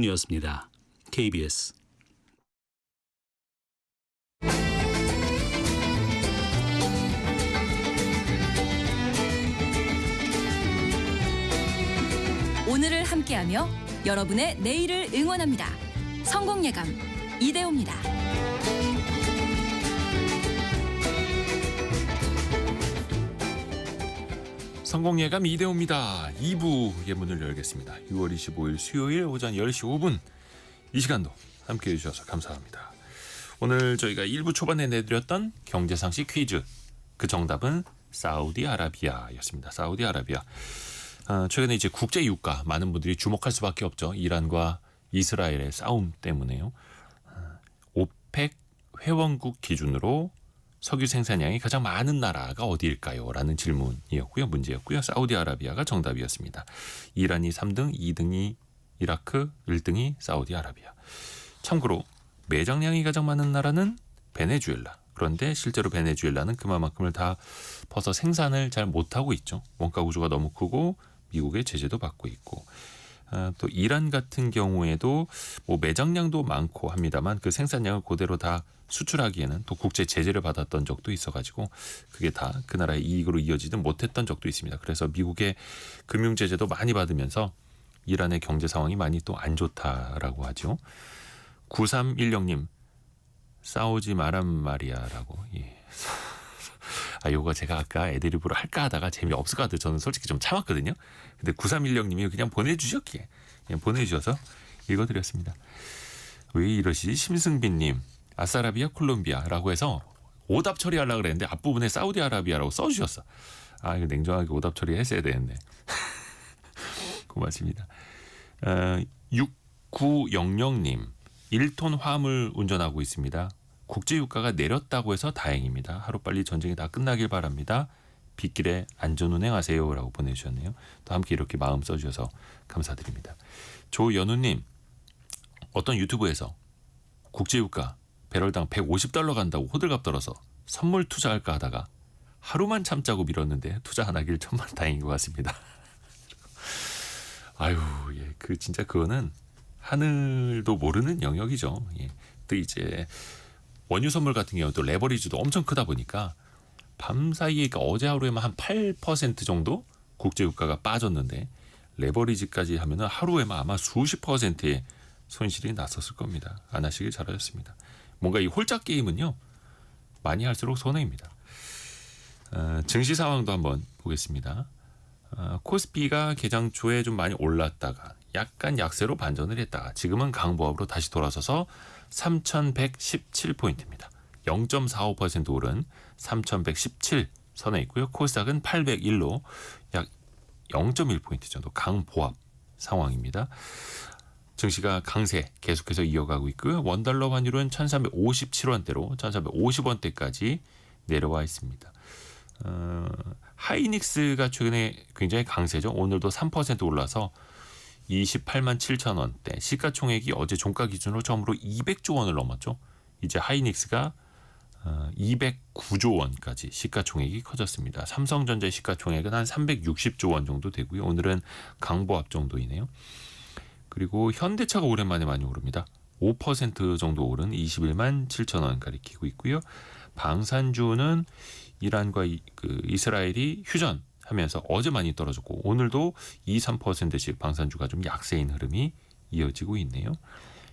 이었습니다. KBS 오늘을 함께하며 여러분의 내일을 응원합니다. 성공예감 이대호입니다. 성공예감 이대호입니다. 2부의 문을 열겠습니다. 6월 25일 수요일 오전 10시 5분 이 시간도 함께해 주셔서 감사합니다. 오늘 저희가 1부 초반에 내드렸던 경제상식 퀴즈, 그 정답은 사우디아라비아였습니다. 사우디아라비아. 최근에 이제 국제 유가 많은 분들이 주목할 수밖에 없죠. 이란과 이스라엘의 싸움 때문에요. 오펙 회원국 기준으로 석유 생산량이 가장 많은 나라가 어디일까요? 라는 질문이었고요. 문제였고요. 사우디아라비아가 정답이었습니다. 이란이 3등, 2등이 이라크, 1등이 사우디아라비아. 참고로 매장량이 가장 많은 나라는 베네수엘라. 그런데 실제로 베네수엘라는 그만큼을 다 퍼서 생산을 잘 못하고 있죠. 원가 구조가 너무 크고 미국의 제재도 받고 있고. 또 이란 같은 경우에도 뭐 매장량도 많고 합니다만 그 생산량을 그대로 다 수출하기에는 또 국제 제재를 받았던 적도 있어가지고 그게 다 그 나라의 이익으로 이어지든 못했던 적도 있습니다. 그래서 미국의 금융 제재도 많이 받으면서 이란의 경제 상황이 많이 또 안 좋다라고 하죠. 9310님 싸우지 마란 말이야라고. 예. 요거 제가 아까 애드리브로 할까 하다가 재미없을 것 같아요. 저는 솔직히 좀 참았거든요. 근데 9316님이 그냥 보내주셨기에 그냥 보내주셔서 읽어드렸습니다. 왜 이러시지? 심승빈님 아싸라비아 콜롬비아라고 해서 오답 처리하려고 그랬는데 앞부분에 사우디아라비아라고 써주셨어. 이거 냉정하게 오답 처리했어야 되는데. 고맙습니다. 6900님 1톤 화물 운전하고 있습니다. 국제유가가 내렸다고 해서 다행입니다. 하루빨리 전쟁이 다 끝나길 바랍니다. 빗길에 안전운행하세요 라고 보내주셨네요. 또 함께 이렇게 마음 써주셔서 감사드립니다. 조연우님 어떤 유튜브에서 국제유가 배럴당 $150 간다고 호들갑 떨어서 선물 투자할까 하다가 하루만 참자고 미뤘는데 투자 안 하길 천만 다행인 것 같습니다. 예, 진짜 그거는 하늘도 모르는 영역이죠. 예. 또 이제 원유 선물 같은 경우는 또 레버리지도 엄청 크다 보니까 밤사이에 그러니까 어제 하루에만 한 8% 정도 국제유가가 빠졌는데 레버리지까지 하면은 하루에만 아마 수십 %의 손실이 났었을 겁니다. 안 하시길 잘하셨습니다. 뭔가 이 홀짝 게임은요 많이 할수록 손해입니다. 증시 상황도 한번 보겠습니다. 코스피가 개장 초에 좀 많이 올랐다가 약간 약세로 반전을 했다가 지금은 강보합으로 다시 돌아서서 3,117포인트입니다. 0.45% 오른 3,117 선에 있고요. 코스닥은 801로 약 0.1포인트 정도 강보합 상황입니다. 증시가 강세 계속해서 이어가고 있고요. 원달러 환율은 1,357원대로 1,350원대까지 내려와 있습니다. 하이닉스가 최근에 굉장히 강세죠. 오늘도 3% 올라서 28만 7천 원대. 시가총액이 어제 종가 기준으로 처음으로 200조 원을 넘었죠. 이제 하이닉스가 209조 원까지 시가총액이 커졌습니다. 삼성전자의 시가총액은 한 360조 원 정도 되고요. 오늘은 강보합 정도이네요. 그리고 현대차가 오랜만에 많이 오릅니다. 5% 정도 오른 21만 7천 원 가리키고 있고요. 방산주는 이란과 이스라엘이 휴전하면서 어제 많이 떨어졌고 오늘도 2~3%씩 방산주가 좀 약세인 흐름이 이어지고 있네요.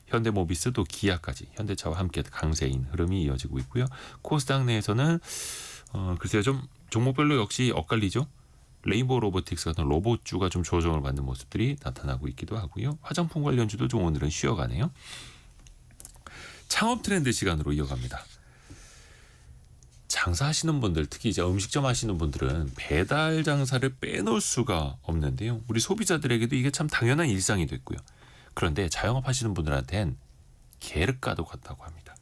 현대모비스도 기아까지 현대차와 함께 강세인 흐름이 이어지고 있고요. 코스닥 내에서는 글쎄요 좀 종목별로 역시 엇갈리죠. 레인보우 로보틱스 같은 로봇주가 좀 조정을 받는 모습들이 나타나고 있기도 하고요. 화장품 관련주도 좀 오늘은 쉬어가네요. 창업 트렌드 시간으로 이어갑니다. 장사하시는 분들, 특히 이제 음식점 하시는 분들은 배달 장사를 빼놓을 수가 없는데요. 우리 소비자들에게도 이게 참 당연한 일상이 됐고요. 그런데 자영업 하시는 분들한테는 계륵가도 같다고 합니다.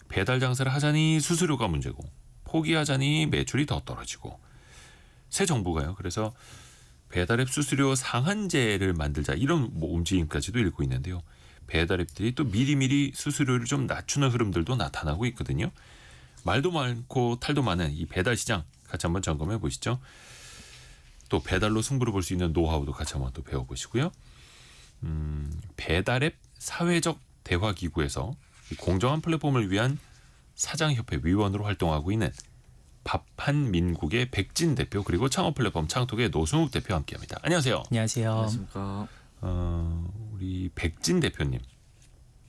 배달 장사를 하자니 수수료가 문제고 포기하자니 매출이 더 떨어지고 새 정부가요. 그래서 배달앱 수수료 상한제를 만들자 이런 움직임까지도 일고 있는데요. 배달앱들이 또 미리미리 수수료를 좀 낮추는 흐름들도 나타나고 있거든요. 말도 많고 탈도 많은 이 배달 시장 같이 한번 점검해 보시죠. 또 배달로 승부를 볼 수 있는 노하우도 같이 한번 또 배워보시고요. 배달앱 사회적 대화기구에서 이 공정한 플랫폼을 위한 사장협회 위원으로 활동하고 있는 밥한민국의 백진 대표 그리고 창업 플랫폼 창톡의 노승욱 대표와 함께합니다. 안녕하세요. 안녕하세요. 안녕하십니까. 우리 백진 대표님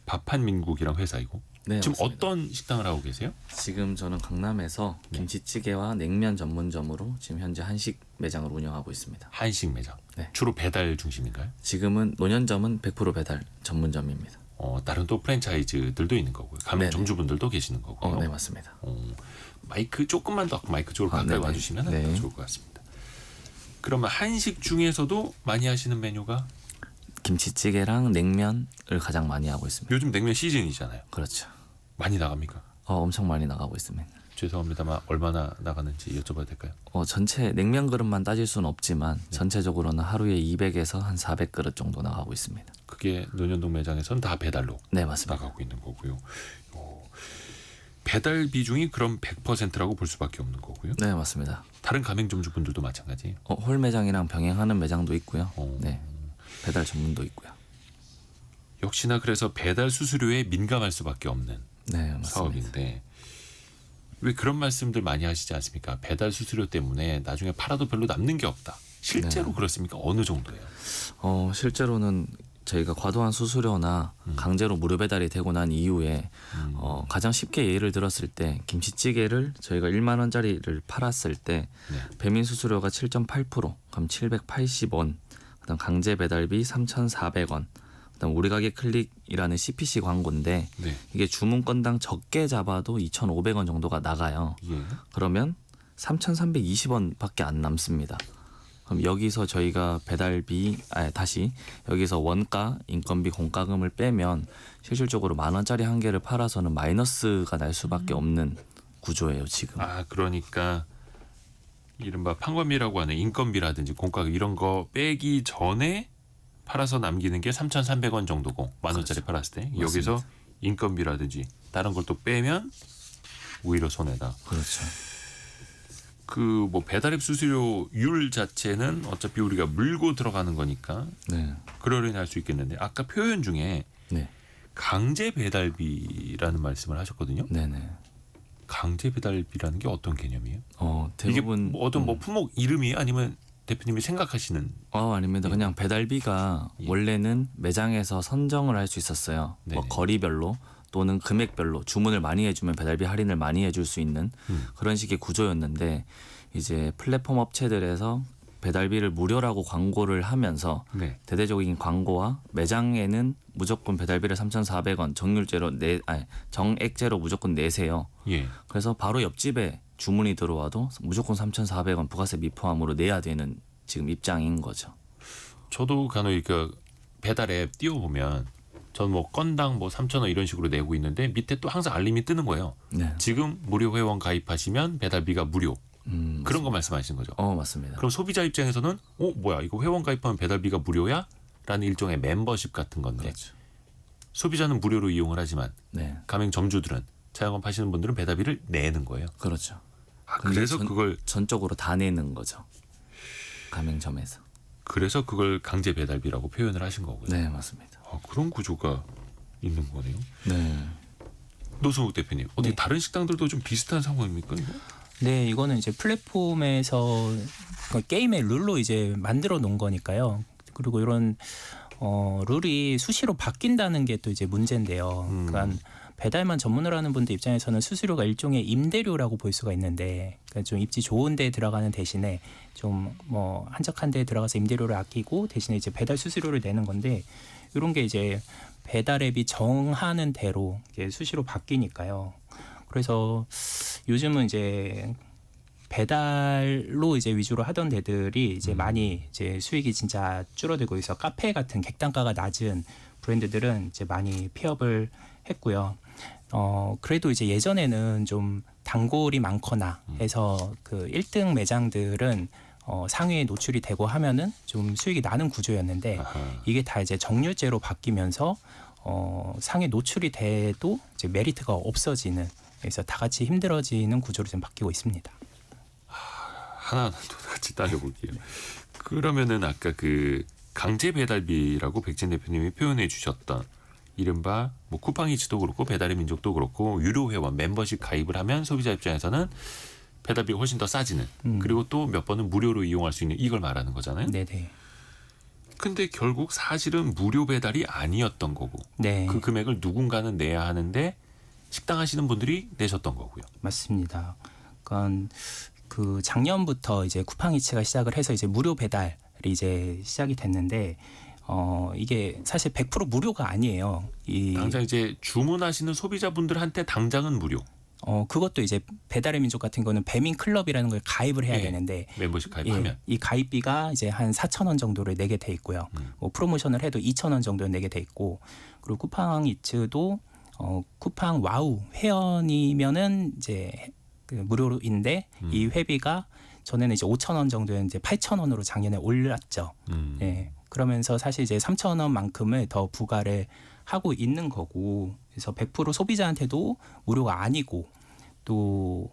밥한민국이랑 회사이고 네, 지금 맞습니다. 어떤 식당을 하고 계세요? 지금 저는 강남에서 네. 김치찌개와 냉면 전문점으로 지금 현재 한식 매장을 운영하고 있습니다. 한식 매장. 네. 주로 배달 중심인가요? 지금은 노년점은 100% 배달 전문점입니다. 다른 또 프랜차이즈들도 있는 거고요. 가맹 네네. 점주분들도 계시는 거고요. 네, 맞습니다. 마이크 조금만 더 마이크 쪽으로 가까이 네네. 와주시면 네. 더 좋을 것 같습니다. 그러면 한식 중에서도 많이 하시는 메뉴가 김치찌개랑 냉면을 가장 많이 하고 있습니다. 요즘 냉면 시즌이잖아요. 그렇죠. 많이 나갑니까? 엄청 많이 나가고 있습니다. 죄송합니다만 얼마나 나가는지 여쭤봐도 될까요? 전체 냉면 그릇만 따질 수는 없지만 전체적으로는 하루에 200에서 한 400그릇 정도 나가고 있습니다. 그게 논현동 매장에서는 다 배달로 네, 맞습니다. 나가고 있는 거고요. 배달 비중이 그럼 100%라고 볼 수밖에 없는 거고요. 네, 맞습니다. 다른 가맹점주분들도 마찬가지예요. 홀 매장이랑 병행하는 매장도 있고요. 어. 네, 배달 전문도 있고요. 역시나 그래서 배달 수수료에 민감할 수밖에 없는 네, 맞습니다. 사업인데 왜 그런 말씀들 많이 하시지 않습니까? 배달 수수료 때문에 나중에 팔아도 별로 남는 게 없다. 실제로 네. 그렇습니까? 어느 정도예요? 실제로는 저희가 과도한 수수료나 강제로 무료 배달이 되고 난 이후에 가장 쉽게 예를 들었을 때 김치찌개를 저희가 1만 원짜리를 팔았을 때 네. 배민 수수료가 7.8%, 그럼 780원, 그다음 강제 배달비 3,400원, 그다음 우리 가게 클릭이라는 CPC 광고인데 네. 이게 주문 건당 적게 잡아도 2,500원 정도가 나가요. 예. 그러면 3,320원밖에 안 남습니다. 그럼 여기서 저희가 배달비 다시 여기서 원가, 인건비, 공과금을 빼면 실질적으로 10,000원짜리 한 개를 팔아서는 마이너스가 날 수밖에 없는 구조예요 지금. 그러니까 이른바 판관비라고 하는 인건비라든지 공과금 이런 거 빼기 전에 팔아서 남기는 게 3,300원 정도고 10,000원짜리 그렇죠. 팔았을 때 맞습니다. 여기서 인건비라든지 다른 걸 또 빼면 오히려 손해다. 그렇죠. 그 뭐 배달앱 수수료율 자체는 어차피 우리가 물고 들어가는 거니까 네, 그러려니 할 수 있겠는데 아까 표현 중에 네, 강제 배달비라는 말씀을 하셨거든요. 네, 네. 강제 배달비라는 게 어떤 개념이에요? 이게 대부분 뭐 어떤 뭐 품목 이름이에요? 아니면 대표님이 생각하시는? 아닙니다. 그냥 배달비가 예. 원래는 매장에서 선정을 할 수 있었어요. 뭐 네네. 거리별로 또는 금액별로 주문을 많이 해주면 배달비 할인을 많이 해줄 수 있는 그런 식의 구조였는데 이제 플랫폼 업체들에서 배달비를 무료라고 광고를 하면서 네. 대대적인 광고와 매장에는 무조건 배달비를 3,400원 정액제로 무조건 내세요. 예. 그래서 바로 옆집에 주문이 들어와도 무조건 3,400원 부가세 미포함으로 내야 되는 지금 입장인 거죠. 저도 간혹 그 배달앱 띄워보면 전 뭐 건당 뭐 3,000원 이런 식으로 내고 있는데 밑에 또 항상 알림이 뜨는 거예요. 네. 지금 무료 회원 가입하시면 배달비가 무료. 그런 거 말씀하시는 거죠. 맞습니다. 그럼 소비자 입장에서는 뭐야 이거 회원 가입하면 배달비가 무료야? 라는 일종의 멤버십 같은 건데 그렇죠. 소비자는 무료로 이용을 하지만 네, 가맹 점주들은 자영업 하시는 분들은 배달비를 내는 거예요. 그렇죠. 그래서 그걸 전적으로 다 내는 거죠. 가맹점에서. 강제 배달비라고 표현을 하신 거고요. 네, 맞습니다. 그런 구조가 있는 거네요. 네. 노승욱 대표님, 어떻게 네. 다른 식당들도 좀 비슷한 상황입니까? 이거? 네, 이거는 이제 플랫폼에서 그 게임의 룰로 이제 만들어 놓은 거니까요. 그리고 이런 룰이 수시로 바뀐다는 게 또 이제 문제인데요. 그러니까 배달만 전문으로 하는 분들 입장에서는 수수료가 일종의 임대료라고 볼 수가 있는데, 그러니까 좀 입지 좋은 데 들어가는 대신에 좀 뭐 한적한 데 들어가서 임대료를 아끼고 대신에 이제 배달 수수료를 내는 건데, 이런 게 이제 배달 앱이 정하는 대로 이제 수시로 바뀌니까요. 그래서 요즘은 이제 배달로 이제 위주로 하던 데들이 이제 많이 이제 수익이 진짜 줄어들고 있어. 카페 같은 객단가가 낮은 브랜드들은 이제 많이 폐업을 했고요. 그래도 이제 예전에는 좀 단골이 많거나 해서 그 1등 매장들은 상위에 노출이 되고 하면은 좀 수익이 나는 구조였는데 이게 다 이제 정률제로 바뀌면서 상위 노출이 돼도 이제 메리트가 없어지는, 그래서 다 같이 힘들어지는 구조로 좀 바뀌고 있습니다. 하나하나 또 같이 따져볼게요. 그러면은 아까 그 강제 배달비라고 백진 대표님이 표현해 주셨던 이른바 뭐 쿠팡이츠도 그렇고 배달의 민족도 그렇고 유료 회원 멤버십 가입을 하면 소비자 입장에서는 배달비가 훨씬 더 싸지는 그리고 또 몇 번은 무료로 이용할 수 있는 이걸 말하는 거잖아요. 네네. 근데 결국 사실은 무료 배달이 아니었던 거고 네. 그 금액을 누군가는 내야 하는데 식당 하시는 분들이 내셨던 거고요. 맞습니다. 그러니까 그 작년부터 이제 쿠팡이츠가 시작을 해서 이제 무료 배달이 이제 시작이 됐는데 이게 사실 100% 무료가 아니에요. 당장 이제 주문하시는 소비자분들한테 당장은 무료. 그것도 이제 배달의 민족 같은 거는 배민 클럽이라는 걸 가입을 해야 예, 되는데 멤버십 가입하면 이 가입비가 이제 한 4,000원 정도를 내게 돼 있고요. 뭐 프로모션을 해도 2,000원 정도 내게 돼 있고 그리고 쿠팡이츠도 쿠팡 와우 회원이면은 이제 그 무료인데 이 회비가 전에는 이제 5,000원 정도였는데 8,000원으로 작년에 올랐죠. 예. 그러면서 사실 이제 3,000원만큼을 더 부과를 하고 있는 거고 그래서 100% 소비자한테도 무료가 아니고 또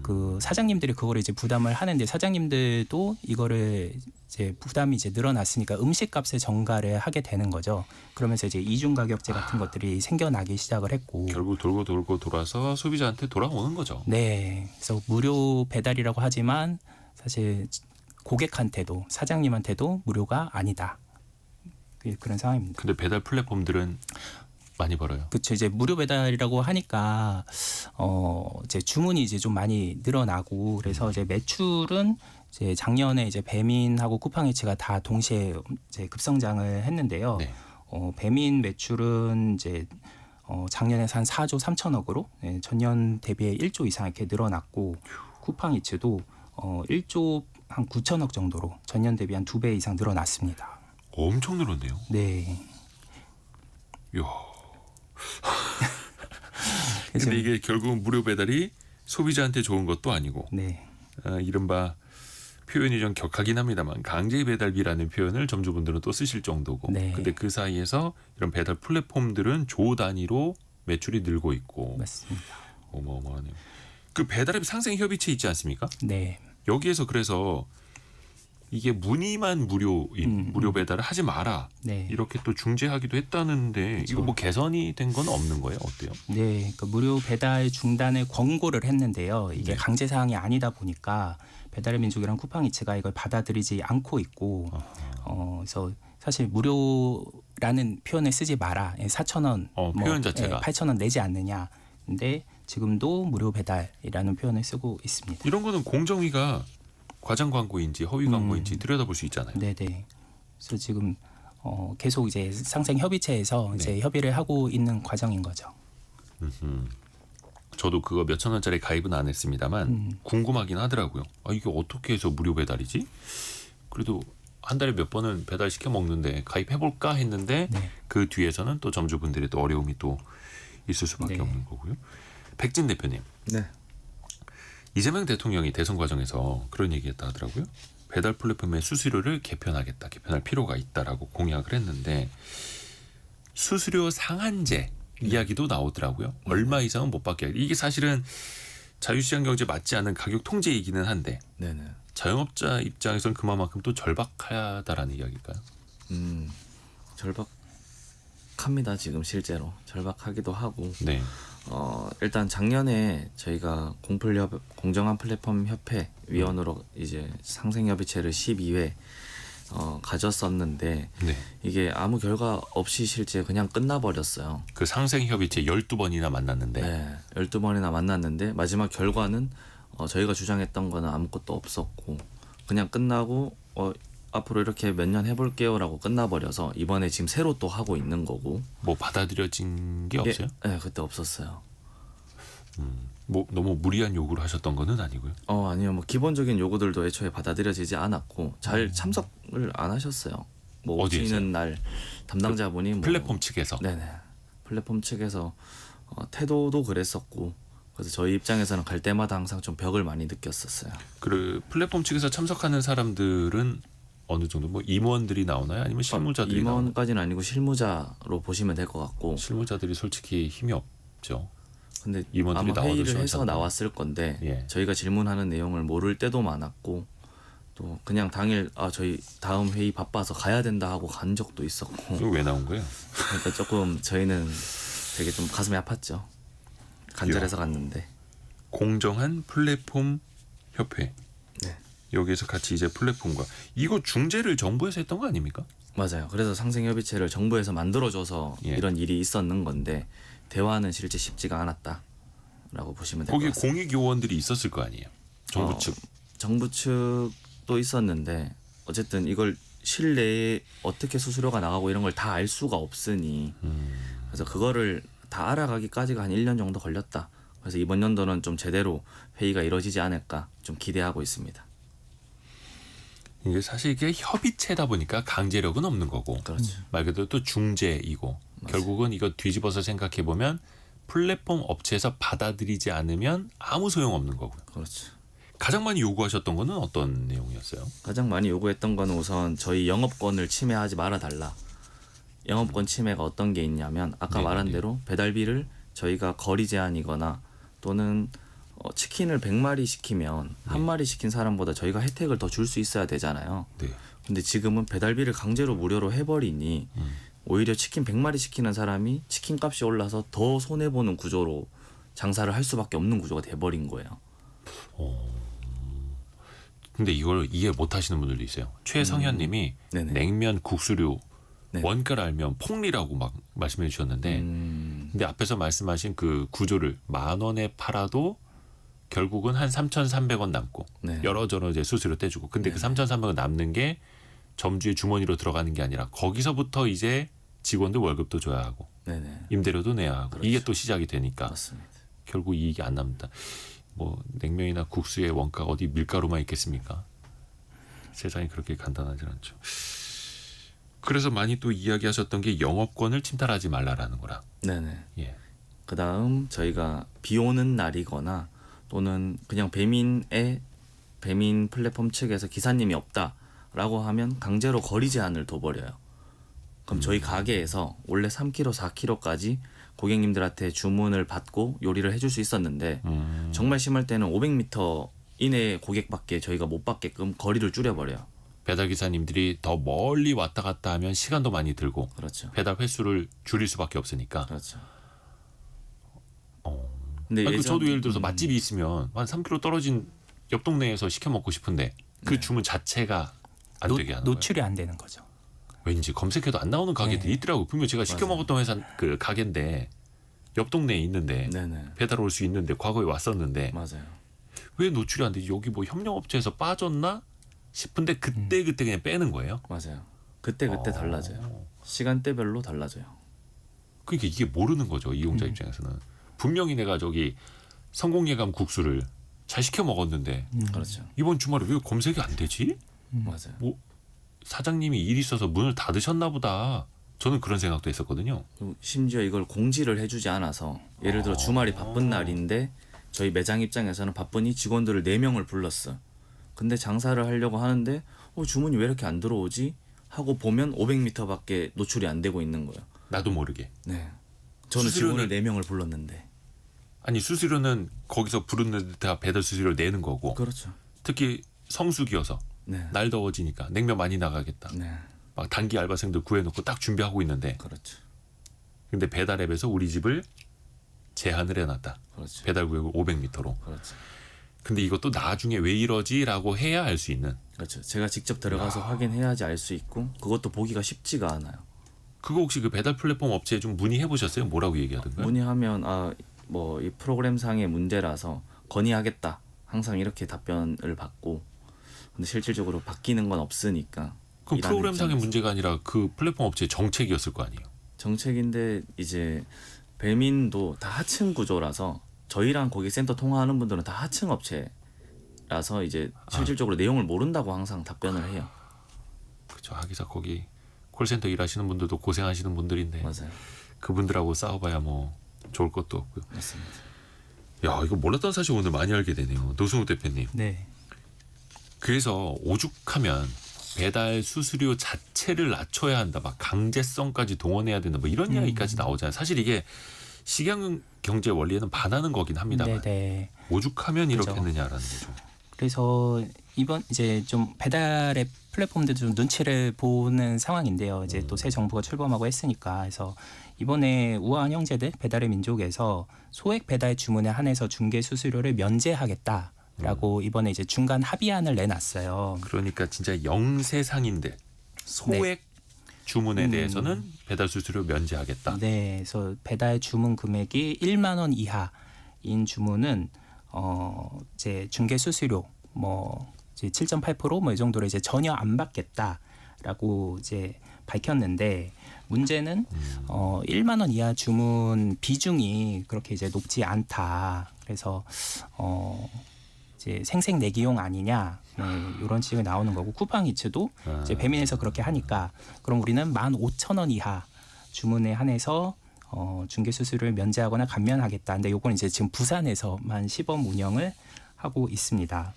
그 사장님들이 그거를 이제 부담을 하는데 사장님들도 이거를 이제 부담이 이제 늘어났으니까 음식값에 전가를 하게 되는 거죠. 그러면서 이제 이중 가격제 같은 것들이 생겨나기 시작을 했고 결국 돌고 돌아서 소비자한테 돌아오는 거죠. 네. 그래서 무료 배달이라고 하지만 사실 고객한테도 사장님한테도 무료가 아니다. 그런 상황입니다. 근데 배달 플랫폼들은 많이 벌어요. 그렇죠. 이제 무료 배달이라고 하니까 이제 주문이 이제 좀 많이 늘어나고 그래서 이제 매출은 이제 작년에 이제 배민하고 쿠팡이츠가 다 동시에 이제 급성장을 했는데요. 네. 배민 매출은 이제 작년에 한 4조 3천억으로 전년 대비해 1조 이상 이렇게 늘어났고 쿠팡이츠도 1조 한 9천억 정도로 전년 대비 한 2배 이상 늘어났습니다. 엄청 늘었네요. 네. 이야. 근데 이게 결국은 무료 배달이 소비자한테 좋은 것도 아니고 네. 이른바 표현이 좀 격하긴 합니다만 강제 배달비라는 표현을 점주분들은 또 쓰실 정도고 네. 근데 그 사이에서 이런 배달 플랫폼들은 조 단위로 매출이 늘고 있고 맞습니다. 어마어마하네요. 그 배달앱 상생 협의체 있지 않습니까? 네. 여기에서 그래서 이게 문의만 무료인 무료 배달을 하지 마라 네. 이렇게 또 중재하기도 했다는데 이거 뭐 개선이 된 건 없는 거예요? 어때요? 네, 그 무료 배달 중단을 권고를 했는데요. 이게 네. 강제 사항이 아니다 보니까 배달의 민족이랑 쿠팡이츠가 이걸 받아들이지 않고 있고, 그래서 사실 무료라는 표현을 쓰지 마라. 4,000원, 표현 자체가 8,000원 내지 않느냐. 근데 지금도 무료 배달이라는 표현을 쓰고 있습니다. 이런 거는 공정위가 과장 광고인지 허위 광고인지 들여다볼 수 있잖아요. 네, 네. 그래서 지금 계속 이제 상생 협의체에서 이제 협의를 하고 있는 과정인 거죠. 저도 그거 몇천 원짜리 가입은 안 했습니다만 궁금하긴 하더라고요. 아 이게 어떻게 해서 무료 배달이지? 그래도 한 달에 몇 번은 배달 시켜 먹는데 가입해볼까 했는데 네. 그 뒤에서는 또 점주분들의 또 어려움이 또 있을 수밖에 네. 없는 거고요. 백진 대표님, 네. 이재명 대통령이 대선 과정에서 그런 얘기했다 하더라고요. 배달 플랫폼의 수수료를 개편하겠다, 개편할 필요가 있다라고 공약을 했는데 수수료 상한제 이야기도 나오더라고요. 얼마 이상은 못 받게 하겠다. 이게 사실은 자유시장 경제 맞지 않은 가격 통제이기는 한데 네네. 자영업자 입장에서는 그만큼 또 절박하다라는 이야기일까요? 절박합니다. 지금 실제로 절박하기도 하고 네. 일단 작년에 저희가 공정한 플랫폼 협회 위원으로 이제 상생협의체를 12회 가졌었는데 네. 이게 아무 결과 없이 실제 그냥 끝나버렸어요. 그 상생협의체 12번이나 만났는데 네, 12번이나 만났는데 마지막 결과는 저희가 주장했던 거는 아무것도 없었고 그냥 끝나고 앞으로 이렇게 몇 년 해볼게요라고 끝나버려서 이번에 지금 새로 또 하고 있는 거고. 뭐 받아들여진 게 없어요? 네, 그때 없었어요. 뭐 너무 무리한 요구를 하셨던 거는 아니고요. 아니요, 뭐 기본적인 요구들도 애초에 받아들여지지 않았고 잘 참석을 안 하셨어요. 뭐 어디에서요? 오시는 날 담당자분이 뭐, 플랫폼 측에서. 네네, 플랫폼 측에서 태도도 그랬었고 그래서 저희 입장에서는 갈 때마다 항상 좀 벽을 많이 느꼈었어요. 그 플랫폼 측에서 참석하는 사람들은 어느 정도 뭐 임원들이 나오나요? 아니면 실무자들이 나오나요? 임원까지는 아니고 실무자로 보시면 될 것 같고. 실무자들이 솔직히 힘이 없죠. 근데 임원들이 아마 나와도 회의를 해서 시원찮고. 나왔을 건데 예. 저희가 질문하는 내용을 모를 때도 많았고 또 그냥 당일 저희 다음 회의 바빠서 가야 된다 하고 간 적도 있었고 이거 왜 나온 거예요? 그러니까 조금 저희는 되게 좀 가슴이 아팠죠. 간절해서 갔는데. 공정한 플랫폼 협회. 네. 여기에서 같이 이제 플랫폼과 이거 중재를 정부에서 했던 거 아닙니까? 맞아요. 그래서 상생협의체를 정부에서 만들어줘서 예. 이런 일이 있었는 건데 대화는 실제 쉽지가 않았다라고 보시면 될 것 거기 같습니다. 공익 요원들이 있었을 거 아니에요. 정부 측. 정부 측도 있었는데 어쨌든 이걸 실내에 어떻게 수수료가 나가고 이런 걸 다 알 수가 없으니 그래서 그거를 다 알아가기까지가 한 1년 정도 걸렸다. 그래서 이번 연도는 좀 제대로 회의가 이루어지지 않을까 좀 기대하고 있습니다. 이게 사실 이게 협의체다 보니까 강제력은 없는 거고 그렇죠. 말 그대로 또 중재이고 결국은 이거 뒤집어서 생각해 보면 플랫폼 업체에서 받아들이지 않으면 아무 소용 없는 거고요. 그렇죠. 가장 많이 요구하셨던 거는 어떤 내용이었어요? 가장 많이 요구했던 거는 우선 저희 영업권을 침해하지 말아달라. 영업권 침해가 어떤 게 있냐면 아까 네네네. 말한 대로 배달비를 저희가 거리 제한이거나 또는 치킨을 100마리 시키면 한 마리 시킨 사람보다 저희가 혜택을 더 줄 수 있어야 되잖아요. 네. 근데 지금은 배달비를 강제로 무료로 해버리니 오히려 치킨 100마리 시키는 사람이 치킨 값이 올라서 더 손해보는 구조로 장사를 할 수밖에 없는 구조가 돼버린 거예요. 근데 이걸 이해 못 하시는 분들도 있어요. 최성현 님이 네네. 냉면 국수료 네. 원가를 알면 폭리라고 막 말씀해 주셨는데 근데 앞에서 말씀하신 그 구조를 10,000원에 팔아도 결국은 한 3,300원 남고 네. 여러저러 이제 수수료 떼주고 근데 그 3,300원 남는 게 점주의 주머니로 들어가는 게 아니라 거기서부터 이제 직원들 월급도 줘야 하고 네네. 임대료도 내야 하고 그렇죠. 이게 또 시작이 되니까 맞습니다. 결국 이익이 안 남는다. 뭐 냉면이나 국수의 원가가 어디 밀가루만 있겠습니까? 세상이 그렇게 간단하지 않죠. 그래서 많이 또 이야기하셨던 게 영업권을 침탈하지 말라라는 거라. 네네. 예. 그 다음 저희가 비 오는 날이거나 또는 그냥 배민 플랫폼 측에서 기사님이 없다라고 하면 강제로 거리 제한을 둬버려요. 그럼 저희 가게에서 원래 3kg, 4kg까지 고객님들한테 주문을 받고 요리를 해줄 수 있었는데 정말 심할 때는 500m 이내 고객밖에 저희가 못 받게끔 거리를 줄여버려요. 배달 기사님들이 더 멀리 왔다 갔다 하면 시간도 많이 들고 그렇죠. 배달 횟수를 줄일 수밖에 없으니까. 그렇죠. 아니, 근데 저도 예를 들어서 맛집이 있으면 한 3km 떨어진 옆 동네에서 시켜 먹고 싶은데 그 주문 자체가 안 되게 하는 거예요. 노출이 안 되는 거죠. 왠지 검색해도 안 나오는 가게들이 네. 있더라고요. 분명 제가 시켜 맞아요. 먹었던 회사 그 가게인데 옆 동네에 있는데 네네. 배달 올 수 있는데 과거에 왔었는데 맞아요. 왜 노출이 안 되지? 여기 뭐 협력업체에서 빠졌나 싶은데 그때 그냥 빼는 거예요. 맞아요. 그때 달라져요. 시간대별로 달라져요. 그러니까 이게 모르는 거죠. 이용자 입장에서는. 분명히 내가 저기 성공예감 국수를 잘 시켜 먹었는데 그렇죠. 이번 주말에 왜 검색이 안 되지? 맞아요. 뭐 사장님이 일이 있어서 문을 닫으셨나 보다. 저는 그런 생각도 했었거든요. 그리고 심지어 이걸 공지를 해주지 않아서 예를 들어 주말이 바쁜 날인데 저희 매장 입장에서는 바쁘니 직원들을 4명을 불렀어. 근데 장사를 하려고 하는데 주문이 왜 이렇게 안 들어오지? 하고 보면 500m밖에 노출이 안 되고 있는 거예요. 나도 모르게. 네. 저는 수수료는- 직원을 4명을 불렀는데. 아니 수수료는 거기서 부르는 다 배달 수수료 내는 거고 그렇죠. 특히 성수기여서 네. 날 더워지니까 냉면 많이 나가겠다. 네. 막 단기 알바생들 구해놓고 딱 준비하고 있는데 그렇죠. 근데 배달 앱에서 우리 집을 제한을 해놨다. 그렇죠. 배달 구역을 500m로. 그렇죠. 근데 이것도 나중에 왜 이러지라고 해야 알 수 있는. 그렇죠. 제가 직접 들어가서 확인해야지 알 수 있고 그것도 보기가 쉽지가 않아요. 그거 혹시 그 배달 플랫폼 업체에 좀 문의해 보셨어요? 뭐라고 얘기하던가요? 문의하면 뭐 이 프로그램상의 문제라서 건의하겠다. 항상 이렇게 답변을 받고 근데 실질적으로 바뀌는 건 없으니까. 그럼 일하는 프로그램상의 입장에서. 문제가 아니라 그 플랫폼 업체의 정책이었을 거 아니에요? 정책인데 이제 배민도 다 하층 구조라서 저희랑 고객센터 통화하는 분들은 다 하층 업체라서 이제 실질적으로 내용을 모른다고 항상 답변을 해요. 그렇죠. 하기사 거기 콜센터 일하시는 분들도 고생하시는 분들인데 맞아요. 그분들하고 싸워봐야 뭐 좋을 것도 없고요. 맞습니다. 야 이거 몰랐던 사실 오늘 많이 알게 되네요. 노승욱 대표님. 네. 그래서 오죽하면 배달 수수료 자체를 낮춰야 한다. 막 강제성까지 동원해야 된다. 뭐 이런 이야기까지 나오잖아요. 사실 이게 식양 경제 원리에는 반하는 거긴 합니다만 네. 오죽하면 이렇게 그죠. 했느냐라는 거죠. 그래서 이번 이제 좀 배달의 플랫폼들도 좀 눈치를 보는 상황인데요. 이제 또 새 정부가 출범하고 했으니까 그래서 이번에 우아한 형제들 배달의 민족에서 소액 배달 주문에 한해서 중개 수수료를 면제하겠다라고 이번에 이제 중간 합의안을 내놨어요. 그러니까 진짜 영세상인들 소액 주문에 대해서는 배달 수수료 면제하겠다. 네, 그래서 배달 주문 금액이 1만 원 이하인 주문은 이제 중개 수수료 뭐 이제 7.8%뭐 이 정도로 이제 전혀 안 받겠다라고 이제 밝혔는데 문제는 1만 원 이하 주문 비중이 그렇게 이제 높지 않다. 그래서 이제 생색내기용 아니냐 이런 식이 나오는 거고 쿠팡이츠도 이제 배민에서 그렇게 하니까 그럼 우리는 15,000원 이하 주문에 한해서 중개 수수료를 면제하거나 감면하겠다. 근데 요건 이제 지금 부산에서만 시범 운영을 하고 있습니다.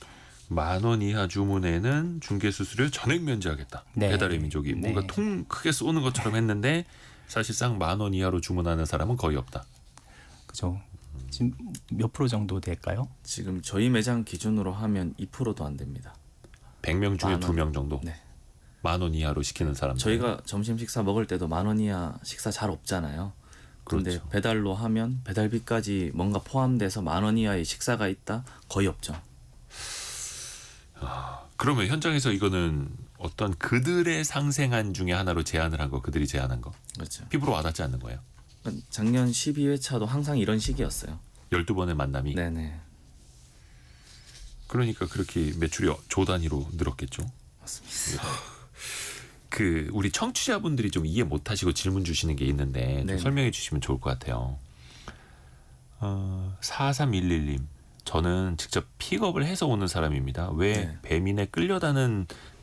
10,000원 이하 주문에는 중개 수수료 전액 면제하겠다. 네. 배달의 민족이 뭔가 네. 통 크게 쏘는 것처럼 했는데 사실상 10,000원 이하로 주문하는 사람은 거의 없다. 그죠? 지금 몇 프로 정도 될까요? 지금 저희 매장 기준으로 하면 2%도 안 됩니다. 100명 중에 10,000원. 2명 정도. 네. 10,000원 이하로 시키는 사람들. 저희가 점심 식사 먹을 때도 10,000원 이하 식사 잘 없잖아요. 그런데 그렇죠. 배달로 하면 배달비까지 뭔가 포함돼서 10,000원 이하의 식사가 있다? 거의 없죠. 그러면 현장에서 이거는 어떤 그들의 상생안 중에 하나로 제안을 한 거, 그들이 제안한 거. 그렇죠. 피부로 와닿지 않는 거예요. 그러니까 작년 12회차도 항상 이런 식이었어요. 12번의 만남이. 네네. 그러니까 그렇게 매출이 조 단위로 늘었겠죠. 맞습니다. 그 우리 청취자분들이 좀 이해 못하시고 질문 주시는 게 있는데 좀 네네. 설명해 주시면 좋을 것 같아요. 4311님, 저는 직접 픽업을 해서 오는 사람입니다. 왜 네. 배민에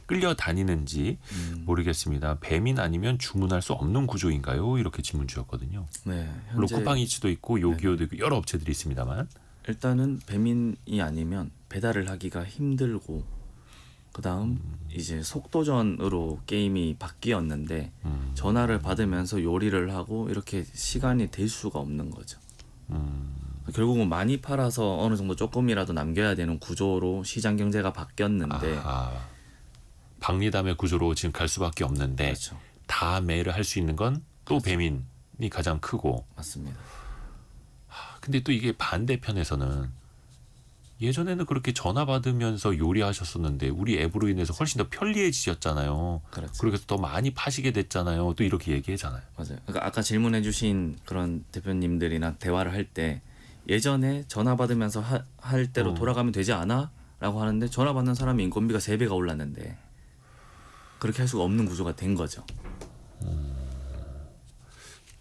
끌려다니는지 모르겠습니다. 배민 아니면 주문할 수 없는 구조인가요? 이렇게 질문 주셨거든요. 네. 물론 현재 쿠팡이츠도 있고 요기요도 있고 여러 업체들이 있습니다만 일단은 배민이 아니면 배달을 하기가 힘들고 그다음 이제 속도전으로 게임이 바뀌었는데 전화를 받으면서 요리를 하고 이렇게 시간이 될 수가 없는 거죠. 결국은 많이 팔아서 어느 정도 조금이라도 남겨야 되는 구조로 시장 경제가 바뀌었는데 박리담의 구조로 지금 갈 수밖에 없는데 그렇죠. 다 매를 할 수 있는 건 또 배민이 가장 크고. 맞습니다. 근데 또 이게 반대편에서는 예전에는 그렇게 전화 받으면서 요리하셨었는데 우리 앱으로 인해서 훨씬 더 편리해지셨잖아요. 그렇죠. 그래서 더 많이 파시게 됐잖아요. 또 이렇게 얘기하잖아요. 맞아요. 그러니까 아까 질문해주신 그런 대표님들이나 대화를 할 때 예전에 전화 받으면서 할 대로 돌아가면 되지 않아?라고 하는데 전화 받는 사람이 인건비가 3배가 올랐는데 그렇게 할 수가 없는 구조가 된 거죠.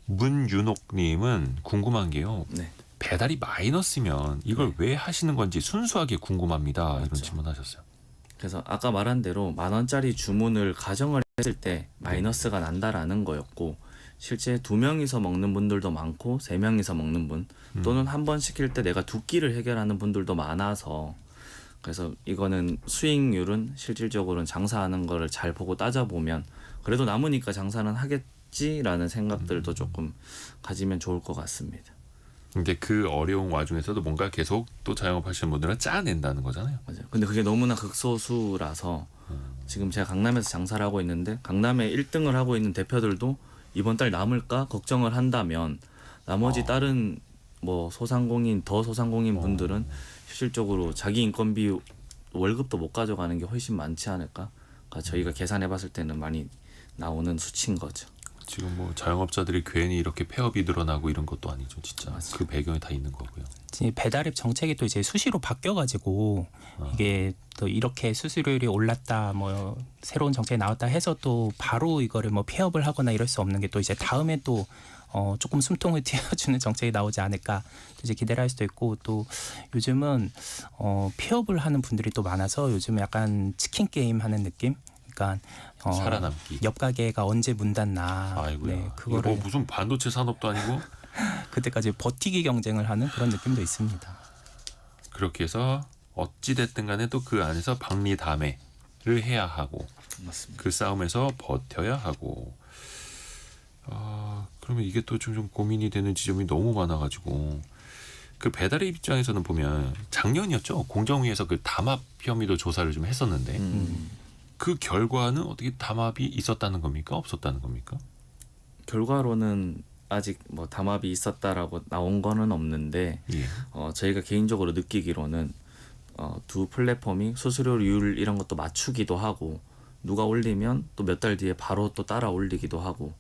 문윤옥님은 궁금한 게요. 네. 배달이 마이너스면 이걸 왜 하시는 건지 순수하게 궁금합니다. 이런 맞죠. 질문하셨어요. 그래서 아까 말한 대로 10,000원짜리 주문을 가정을 했을 때 마이너스가 난다라는 거였고 실제 2명이서 먹는 분들도 많고 3명이서 먹는 분 또는 한 번 시킬 때 내가 2끼를 해결하는 분들도 많아서 그래서 이거는 수익률은 실질적으로는 장사하는 거를 잘 보고 따져보면 그래도 남으니까 장사는 하겠지라는 생각들도 조금 가지면 좋을 것 같습니다. 근데 그 어려운 와중에서도 뭔가 계속 또 자영업하시는 분들은 짜낸다는 거잖아요. 맞아요. 근데 그게 너무나 극소수라서 지금 제가 강남에서 장사를 하고 있는데 강남에 1등을 하고 있는 대표들도 이번 달 남을까 걱정을 한다면 나머지 다른 뭐 소상공인 분들은 실질적으로 자기 인건비 월급도 못 가져가는 게 훨씬 많지 않을까? 그러니까 저희가 계산해봤을 때는 많이 나오는 수치인 거죠. 지금 뭐 자영업자들이 괜히 이렇게 폐업이 늘어나고 이런 것도 아니죠, 진짜. 맞습니다. 그 배경이 다 있는 거고요. 이제 배달앱 정책이 또 이제 수시로 바뀌어가지고 이게 또 이렇게 수수료율이 올랐다 뭐 새로운 정책이 나왔다 해서 또 바로 이거를 뭐 폐업을 하거나 이럴 수 없는 게 또 이제 다음에 또 조금 숨통을 틔워주는 정책이 나오지 않을까 이제 기대를 할 수도 있고 또 요즘은 폐업을 하는 분들이 또 많아서 요즘 약간 치킨 게임 하는 느낌. 그러니까 살아남기. 옆 가게가 언제 문 닫나. 아이고야. 네, 이거 그거를 뭐 무슨 반도체 산업도 아니고 그때까지 버티기 경쟁을 하는 그런 느낌도 있습니다. 그렇게 해서 어찌 됐든 간에 또 그 안에서 박리담회를 해야 하고 맞습니다. 그 싸움에서 버텨야 하고. 그러면 이게 또 좀 고민이 되는 지점이 너무 많아가지고 그 배달의 입장에서는 보면 작년이었죠. 공정위에서 그 담합 혐의도 조사를 좀 했었는데 그 결과는 어떻게 담합이 있었다는 겁니까? 없었다는 겁니까? 결과로는 아직 뭐 담합이 있었다라고 나온 거는 없는데 예. 저희가 개인적으로 느끼기로는 두 플랫폼이 수수료율 이런 것도 맞추기도 하고 누가 올리면 또 몇 달 뒤에 바로 또 따라 올리기도 하고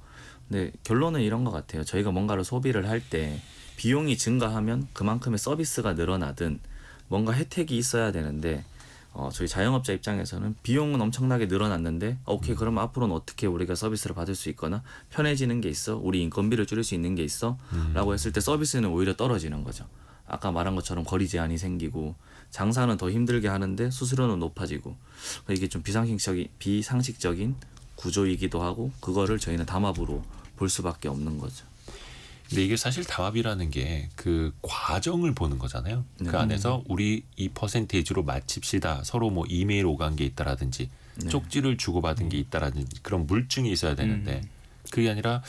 근데 결론은 이런 것 같아요. 저희가 뭔가를 소비를 할 때 비용이 증가하면 그만큼의 서비스가 늘어나든 뭔가 혜택이 있어야 되는데 저희 자영업자 입장에서는 비용은 엄청나게 늘어났는데 오케이 그럼 앞으로는 어떻게 우리가 서비스를 받을 수 있거나 편해지는 게 있어? 우리 인건비를 줄일 수 있는 게 있어? 라고 했을 때 서비스는 오히려 떨어지는 거죠. 아까 말한 것처럼 거리 제한이 생기고 장사는 더 힘들게 하는데 수수료는 높아지고 이게 좀 비상식적인 구조이기도 하고 그거를 저희는 담합으로 볼 수밖에 없는 거죠. 근데 이게 사실 담합이라는 게 그 과정을 보는 거잖아요. 네. 그 안에서 우리 이 퍼센테이지로 맞춥시다. 서로 뭐 이메일 오간 게 있다라든지 네. 쪽지를 주고받은 게 있다라든지 그런 물증이 있어야 되는데 그게 아니라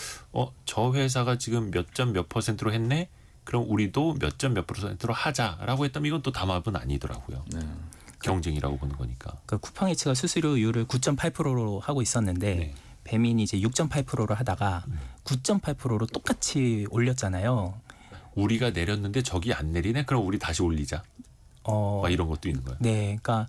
저 회사가 지금 몇 점 몇 퍼센트로 했네. 그럼 우리도 몇 점 몇 퍼센트로 하자라고 했다면 이건 또 담합은 아니더라고요. 네. 경쟁이라고 보는 거니까. 그 쿠팡이츠가 수수료율을 9.8%로 하고 있었는데 네. 배민이 이제 6.8%로 하다가 9.8%로 똑같이 올렸잖아요. 우리가 내렸는데 저기 안 내리네. 그럼 우리 다시 올리자. 막 이런 것도 있는 거예요. 네, 그러니까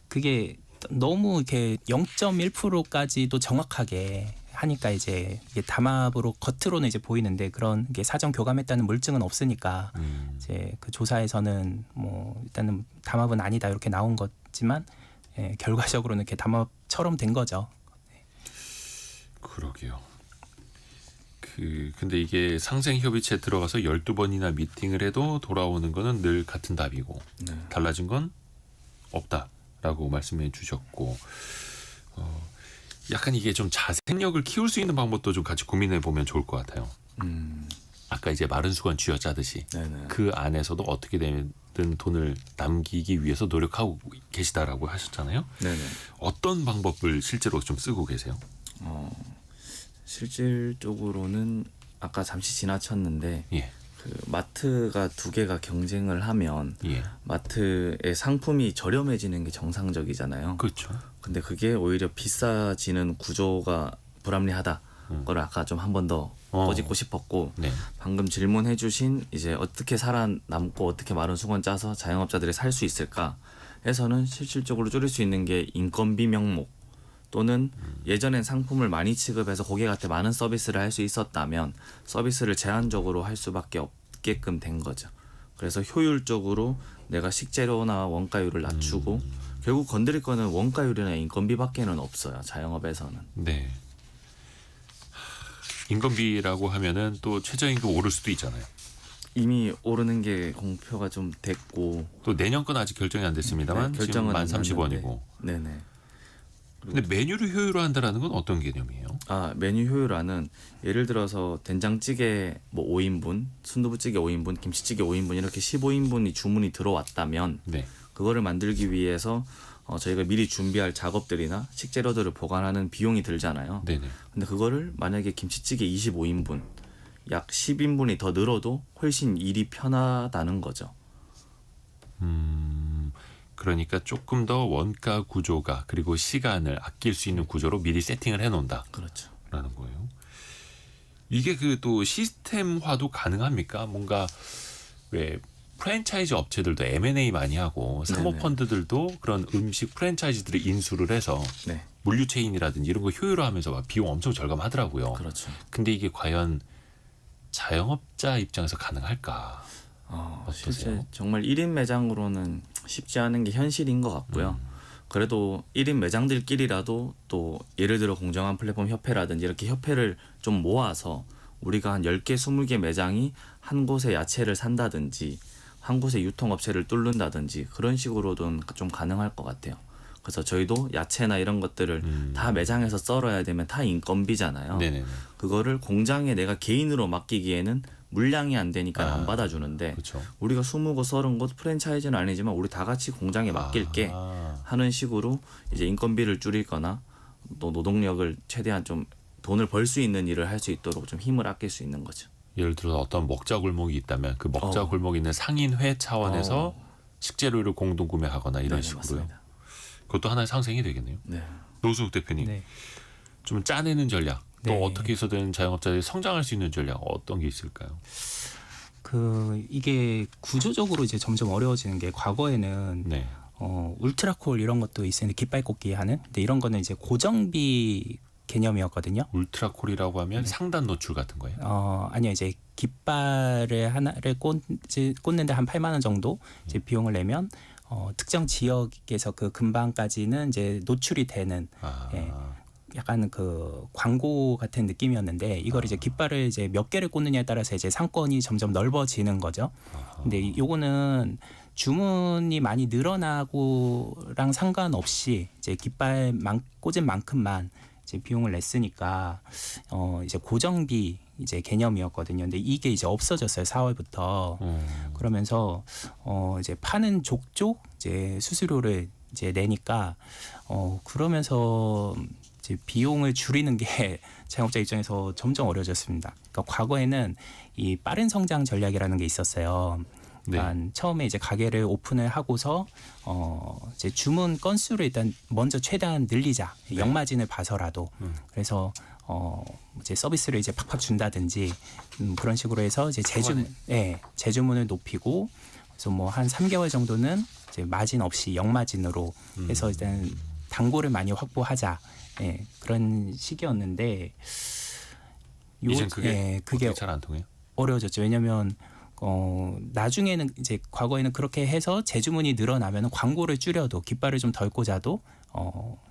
그게 너무 이렇게 0.1%까지도 정확하게 하니까 이제 이게 담합으로 겉으로는 이제 보이는데 그런 게 사전 교감했다는 물증은 없으니까 이제 그 조사에서는 뭐 일단은 담합은 아니다 이렇게 나온 거지만 결과적으로는 이렇게 담합처럼 된 거죠. 그러게요. 근데 이게 상생협의체에 들어가서 12번이나 미팅을 해도 돌아오는 거는 늘 같은 답이고 네. 달라진 건 없다라고 말씀해 주셨고 약간 이게 좀 자생력을 키울 수 있는 방법도 좀 같이 고민해 보면 좋을 것 같아요. 아까 이제 마른 수건 쥐어짜듯이 네네. 그 안에서도 어떻게 되든 돈을 남기기 위해서 노력하고 계시다라고 하셨잖아요. 네네. 어떤 방법을 실제로 좀 쓰고 계세요? 실질적으로는 아까 잠시 지나쳤는데 예. 그 마트가 두 개가 경쟁을 하면 예. 마트의 상품이 저렴해지는 게 정상적이잖아요. 그렇죠. 근데 그게 오히려 비싸지는 구조가 불합리하다. 거를 아까 좀 한 번 더 꼬집고 싶었고 네. 방금 질문해주신 이제 어떻게 살아남고 어떻게 마른 수건 짜서 자영업자들이 살 수 있을까 해서는 실질적으로 줄일 수 있는 게 인건비 명목 또는 예전엔 상품을 많이 취급해서 고객한테 많은 서비스를 할 수 있었다면 서비스를 제한적으로 할 수밖에 없게끔 된 거죠. 그래서 효율적으로 내가 식재료나 원가율을 낮추고 결국 건드릴 거는 원가율이나 인건비밖에는 없어요. 자영업에서는. 네. 인건비라고 하면은 또 최저임금 오를 수도 있잖아요. 이미 오르는 게 공표가 좀 됐고 또 내년 건 아직 결정이 안 됐습니다만 네, 지금 결정은 안 1030원이고. 네네. 근데 메뉴를 효율화한다라는 건 어떤 개념이에요? 메뉴 효율화는 예를 들어서 된장찌개 뭐 5인분, 순두부찌개 5인분, 김치찌개 5인분 이렇게 15인분이 주문이 들어왔다면 네. 그거를 만들기 위해서 저희가 미리 준비할 작업들이나 식재료들을 보관하는 비용이 들잖아요. 네네. 근데 그거를 만약에 김치찌개 25인분, 약 10인분이 더 늘어도 훨씬 일이 편하다는 거죠. 그러니까 조금 더 원가 구조가 그리고 시간을 아낄 수 있는 구조로 미리 세팅을 해놓는다. 그렇죠. 라는 거예요. 이게 그 또 시스템화도 가능합니까? 뭔가 왜 프랜차이즈 업체들도 M&A 많이 하고 사모펀드들도 그런 음식 프랜차이즈들을 인수를 해서 네, 물류 체인이라든지 이런 거 효율화하면서 막 비용 엄청 절감하더라고요. 그렇죠. 근데 이게 과연 자영업자 입장에서 가능할까? 실제 정말 1인 매장으로는 쉽지 않은 게 현실인 것 같고요. 그래도 1인 매장들끼리라도 또 예를 들어 공정한 플랫폼 협회라든지 이렇게 협회를 좀 모아서 우리가 한 10개, 20개 매장이 한 곳에 야채를 산다든지 한 곳에 유통업체를 뚫는다든지 그런 식으로도 좀 가능할 것 같아요. 그래서 저희도 야채나 이런 것들을 다 매장에서 썰어야 되면 다 인건비잖아요. 네네. 그거를 공장에 내가 개인으로 맡기기에는 물량이 안 되니까 안 받아주는데 그렇죠. 우리가 20곳 썰은 곳 프랜차이즈는 아니지만 우리 다 같이 공장에 맡길게 하는 식으로 이제 인건비를 줄이거나 또 노동력을 최대한 좀 돈을 벌 수 있는 일을 할 수 있도록 좀 힘을 아낄 수 있는 거죠. 예를 들어서 어떤 먹자 골목이 있다면 그 먹자 골목에 있는 상인회 차원에서 식재료를 공동 구매하거나 이런 네, 식으로요. 맞습니다. 그것도 하나의 상생이 되겠네요. 네. 노수욱 대표님, 네. 좀 짜내는 전략, 또 네. 어떻게 해서든 자영업자들이 성장할 수 있는 전략 어떤 게 있을까요? 이게 구조적으로 이제 점점 어려워지는 게 과거에는 네. 울트라콜 이런 것도 있었는데 깃발 꽂기 하는. 근데 이런 거는 이제 고정비 개념이었거든요. 울트라콜이라고 하면 상단 노출 같은 거예요. 아니요, 이제 깃발을 하나를 꽂는데 한 8만 원 정도 이제 비용을 내면 특정 지역에서 그 근방까지는 이제 노출이 되는 예, 약간 그 광고 같은 느낌이었는데 이걸 이제 깃발을 이제 몇 개를 꽂느냐에 따라서 이제 상권이 점점 넓어지는 거죠. 근데 요거는 주문이 많이 늘어나고랑 상관없이 이제 깃발 꽂은 만큼만 이제 비용을 냈으니까 이제 고정비 이제 개념이었거든요. 근데 이게 이제 없어졌어요. 4월부터. 그러면서 이제 파는 족족 이제 수수료를 이제 내니까 그러면서 이제 비용을 줄이는 게 자영업자 입장에서 점점 어려워졌습니다. 그러니까 과거에는 이 빠른 성장 전략이라는 게 있었어요. 그러니까 처음에 이제 가게를 오픈을 하고서 이제 주문 건수를 일단 먼저 최대한 늘리자. 역마진을 봐서라도. 그래서 이제 서비스를 이제 팍팍 준다든지 그런 식으로 해서 이제 재주문을 높이고 그래서 뭐 한 3개월 정도는 이제 마진 없이 역마진으로 해서 일단 단골을 많이 확보하자. 예, 그런 시기였는데 이젠 그게 잘 안 통해요? 어려워졌죠. 왜냐하면 나중에는 이제 과거에는 그렇게 해서 재주문이 늘어나면 광고를 줄여도 깃발을 좀 덜 꽂아도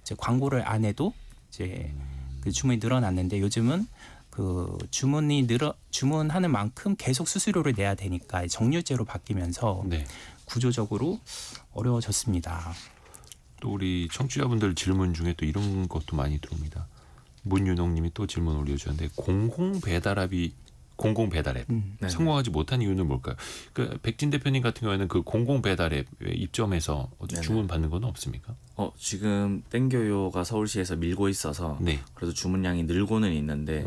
이제 광고를 안 해도 이제 그 주문이 늘어났는데 요즘은 그 주문하는 만큼 계속 수수료를 내야 되니까 정률제로 바뀌면서 구조적으로 어려워졌습니다. 또 우리 청취자분들 질문 중에 또 이런 것도 많이 들어옵니다. 문윤홍님이 또 질문 올려주셨는데 공공 배달 앱 성공하지 못한 이유는 뭘까요? 그 백진 대표님 같은 경우에는 그 공공 배달 앱 입점해서 주문 받는 건 없습니까? 지금 땡교요가 서울시에서 밀고 있어서 그래도 주문량이 늘고는 있는데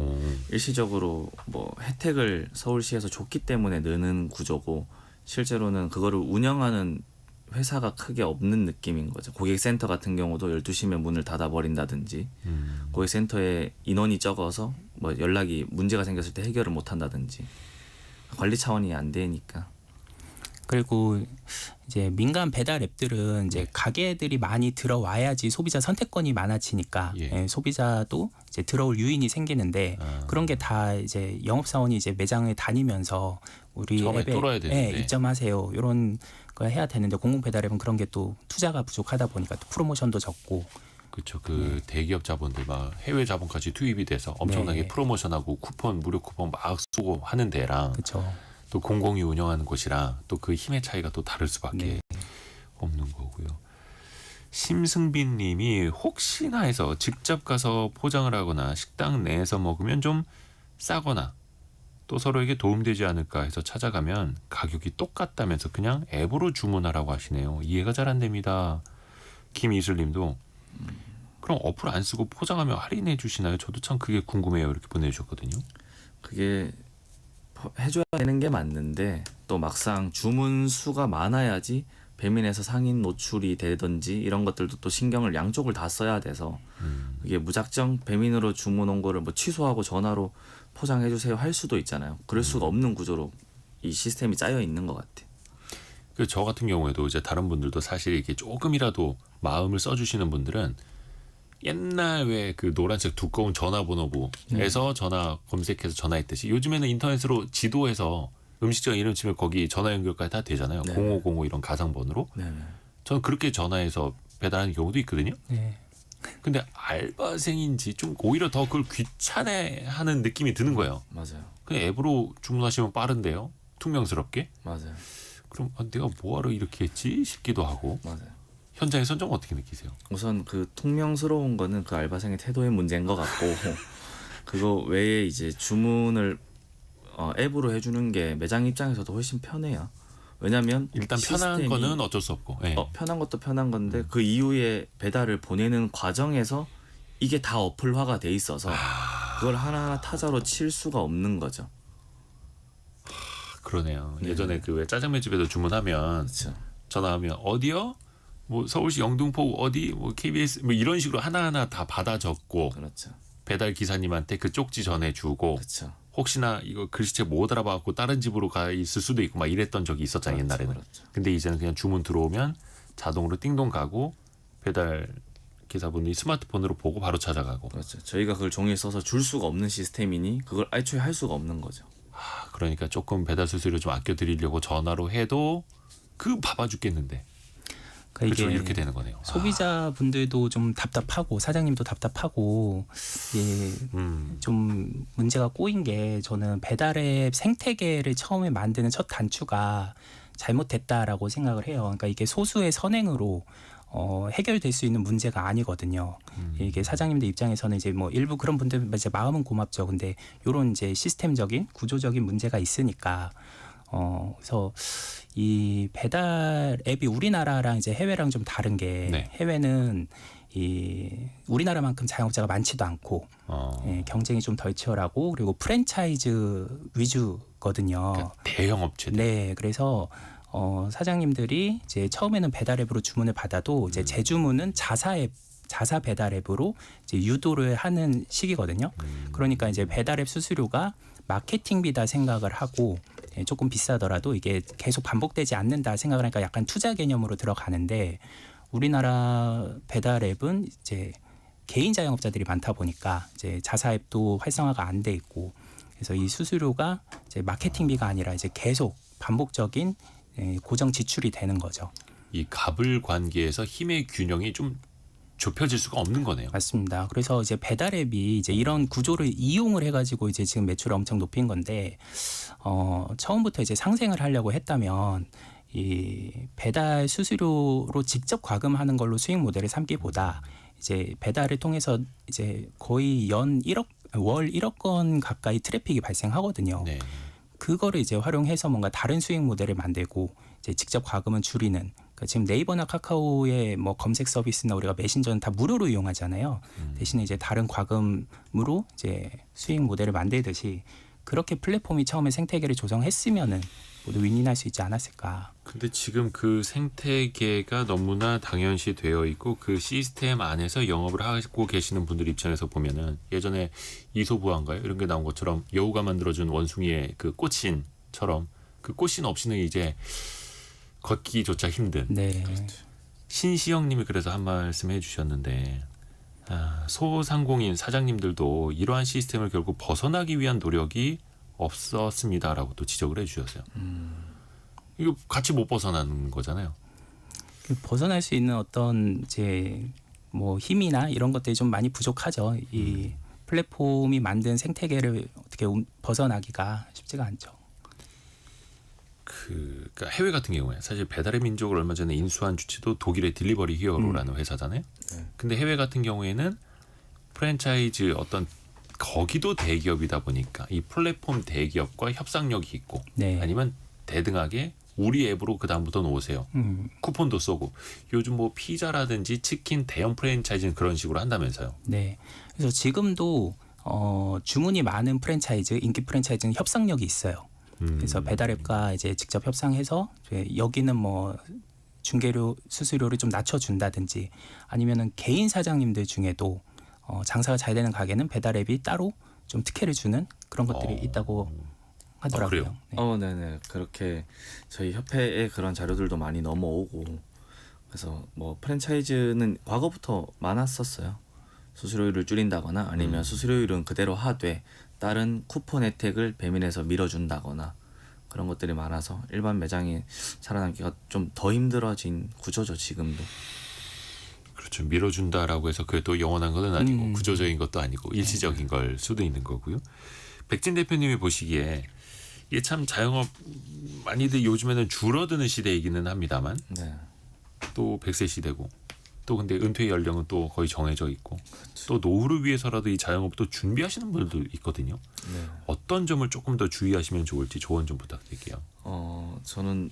일시적으로 뭐 혜택을 서울시에서 줬기 때문에 느는 구조고 실제로는 그거를 운영하는 회사가 크게 없는 느낌인 거죠. 고객센터 같은 경우도 12시면 문을 닫아버린다든지 고객센터에 인원이 적어서 뭐 연락이 문제가 생겼을 때 해결을 못한다든지 관리 차원이 안 되니까. 그리고 이제 민간 배달 앱들은 이제 가게들이 많이 들어와야지 소비자 선택권이 많아지니까 소비자도 이제 들어올 유인이 생기는데 그런 게 다 이제 영업사원이 이제 매장에 다니면서 우리 앱에 입점하세요 이런 거 해야 되는데 공공 배달 앱은 그런 게 또 투자가 부족하다 보니까 또 프로모션도 적고. 그렇죠. 그 대기업 자본들 막 해외 자본까지 투입이 돼서 엄청나게 프로모션하고 무료 쿠폰 막 쏘고 하는 데랑 또 공공이 운영하는 곳이랑 또 그 힘의 차이가 또 다를 수밖에 없는 거고요. 심승빈 님이 혹시나 해서 직접 가서 포장을 하거나 식당 내에서 먹으면 좀 싸거나 또 서로에게 도움되지 않을까 해서 찾아가면 가격이 똑같다면서 그냥 앱으로 주문하라고 하시네요. 이해가 잘 안 됩니다. 김이슬 님도 그럼 어플 안 쓰고 포장하면 할인해 주시나요? 저도 참 그게 궁금해요. 이렇게 보내주셨거든요. 그게 해줘야 되는 게 맞는데 또 막상 주문 수가 많아야지 배민에서 상인 노출이 되든지 이런 것들도 또 신경을 양쪽을 다 써야 돼서 그게 무작정 배민으로 주문 온 거를 뭐 취소하고 전화로 포장해 주세요 할 수도 있잖아요. 그럴 수가 없는 구조로 이 시스템이 짜여 있는 것 같아요. 그 저 같은 경우에도 이제 다른 분들도 사실 이렇게 조금이라도 마음을 써주시는 분들은 옛날 왜 그 노란색 두꺼운 전화번호부에서 전화 검색해서 전화했듯이 요즘에는 인터넷으로 지도에서 음식점 이름 치면 거기 전화 연결까지 다 되잖아요. 0505 이런 가상번호로. 저는 그렇게 전화해서 배달하는 경우도 있거든요. 근데 알바생인지 좀 오히려 더 그걸 귀찮아하는 느낌이 드는 거예요. 맞아요. 그냥 앱으로 주문하시면 빠른데요. 투명스럽게. 맞아요. 그럼 내가 뭐하러 이렇게 했지 싶기도 하고. 맞아요. 현장에서는 좀 어떻게 느끼세요? 우선 그 통명스러운 거는 그 알바생의 태도의 문제인 것 같고 그거 외에 이제 주문을 앱으로 해주는 게 매장 입장에서도 훨씬 편해요. 왜냐하면 일단 편한 거는 어쩔 수 없고 편한 것도 편한 건데 그 이후에 배달을 보내는 과정에서 이게 다 어플화가 돼 있어서 그걸 하나하나 타자로 칠 수가 없는 거죠. 그러네요. 네. 예전에 그 왜 짜장면 집에서 주문하면 그렇죠. 전화하면 어디요? 뭐 서울시 영등포 어디 뭐 KBS 뭐 이런 식으로 하나하나 다 받아 적고 그렇죠. 배달 기사님한테 그 쪽지 전해주고 그렇죠. 혹시나 이거 글씨체 못 알아봐갖고 다른 집으로 가 있을 수도 있고 막 이랬던 적이 있었잖아요. 옛날에는. 그렇죠. 근데 이제는 그냥 주문 들어오면 자동으로 띵동 가고 배달 기사분이 스마트폰으로 보고 바로 찾아가고. 그렇죠. 저희가 그걸 종이에 써서 줄 수가 없는 시스템이니 그걸 애초에 할 수가 없는 거죠. 그러니까 조금 배달 수수료 좀 아껴드리려고 전화로 해도 그 바빠 죽겠는데. 그러니까 그렇죠. 이게 이렇게 되는 거네요. 소비자분들도 좀 답답하고 사장님도 답답하고 예, 좀 문제가 꼬인 게 저는 배달앱 생태계를 처음에 만드는 첫 단추가 잘못됐다라고 생각을 해요. 그러니까 이게 소수의 선행으로 해결될 수 있는 문제가 아니거든요. 이게 사장님들 입장에서는 이제 뭐 일부 그런 분들 이제 마음은 고맙죠. 근데 이런 이제 시스템적인 구조적인 문제가 있으니까 그래서 이 배달 앱이 우리나라랑 이제 해외랑 좀 다른 게 네. 해외는 이 우리나라만큼 자영업자가 많지도 않고 예, 경쟁이 좀 덜 치열하고 그리고 프랜차이즈 위주거든요. 그러니까 대형 업체들. 네, 그래서 사장님들이 이제 처음에는 배달 앱으로 주문을 받아도 이제 재주문은 자사 배달 앱으로 이제 유도를 하는 시기거든요. 그러니까 이제 배달 앱 수수료가 마케팅비다 생각을 하고 예, 조금 비싸더라도 이게 계속 반복되지 않는다 생각을 하니까 약간 투자 개념으로 들어가는데 우리나라 배달 앱은 이제 개인 자영업자들이 많다 보니까 이제 자사 앱도 활성화가 안 돼 있고 그래서 이 수수료가 이제 마케팅비가 아니라 이제 계속 반복적인 고정 지출이 되는 거죠. 이 갑을 관계에서 힘의 균형이 좀 좁혀질 수가 없는 거네요. 맞습니다. 그래서 이제 배달 앱이 이제 이런 구조를 이용을 해가지고 이제 지금 매출을 엄청 높인 건데 처음부터 이제 상생을 하려고 했다면 이 배달 수수료로 직접 과금하는 걸로 수익 모델을 삼기보다 이제 배달을 통해서 이제 거의 월 1억 건 가까이 트래픽이 발생하거든요. 네. 그거를 이제 활용해서 뭔가 다른 수익 모델을 만들고 이제 직접 과금은 줄이는. 그러니까 지금 네이버나 카카오의 뭐 검색 서비스나 우리가 메신저는 다 무료로 이용하잖아요. 대신에 이제 다른 과금으로 이제 수익 모델을 만들듯이 그렇게 플랫폼이 처음에 생태계를 조성했으면은 모두 윈윈할 수 있지 않았을까. 근데 지금 그 생태계가 너무나 당연시 되어 있고 그 시스템 안에서 영업을 하고 계시는 분들 입장에서 보면은 예전에 이소부화인가요? 이런 게 나온 것처럼 여우가 만들어준 원숭이의 그 꽃신처럼 그 꽃신 없이는 이제 걷기조차 힘든. 네. 신시영님이 그래서 한 말씀 해주셨는데 소상공인 사장님들도 이러한 시스템을 결국 벗어나기 위한 노력이 없었습니다라고 또 지적을 해주셨어요. 이거 같이 못 벗어나는 거잖아요. 벗어날 수 있는 어떤 이제 뭐 힘이나 이런 것들이 좀 많이 부족하죠. 이 플랫폼이 만든 생태계를 어떻게 벗어나기가 쉽지가 않죠. 그러니까 해외 같은 경우에 사실 배달의 민족을 얼마 전에 인수한 주체도 독일의 딜리버리 히어로라는 회사잖아요. 근데 해외 같은 경우에는 프랜차이즈 어떤 거기도 대기업이다 보니까 이 플랫폼 대기업과 협상력이 있고 네. 아니면 대등하게 우리 앱으로 그 다음부터는 오세요. 쿠폰도 쏘고 요즘 뭐 피자라든지 치킨 대형 프랜차이즈는 그런 식으로 한다면서요. 네. 그래서 지금도 주문이 많은 프랜차이즈, 인기 프랜차이즈는 협상력이 있어요. 그래서 배달앱과 이제 직접 협상해서 여기는 뭐 중개료 수수료를 좀 낮춰준다든지 아니면은 개인 사장님들 중에도 장사가 잘 되는 가게는 배달앱이 따로 좀 특혜를 주는 그런 것들이 있다고 하더라고요. 그래요? 네. 네네. 그렇게 저희 협회에 그런 자료들도 많이 넘어오고 그래서 뭐 프랜차이즈는 과거부터 많았었어요. 수수료율을 줄인다거나 아니면 수수료율은 그대로 하되 다른 쿠폰 혜택을 배민에서 밀어준다거나 그런 것들이 많아서 일반 매장이 살아남기가 좀 더 힘들어진 구조죠 지금도. 그렇죠. 밀어준다라고 해서 그게 또 영원한 건 아니고 구조적인 것도 아니고 일시적인 걸 수도 있는 거고요. 백진 대표님이 보시기에 이게 참 자영업 많이들 요즘에는 줄어드는 시대이기는 합니다만 네. 또 100세 시대고 또 근데 은퇴 연령은 또 거의 정해져 있고 또 노후를 위해서라도 이 자영업도 준비하시는 분들도 있거든요. 네. 어떤 점을 조금 더 주의하시면 좋을지 조언 좀 부탁드릴게요. 저는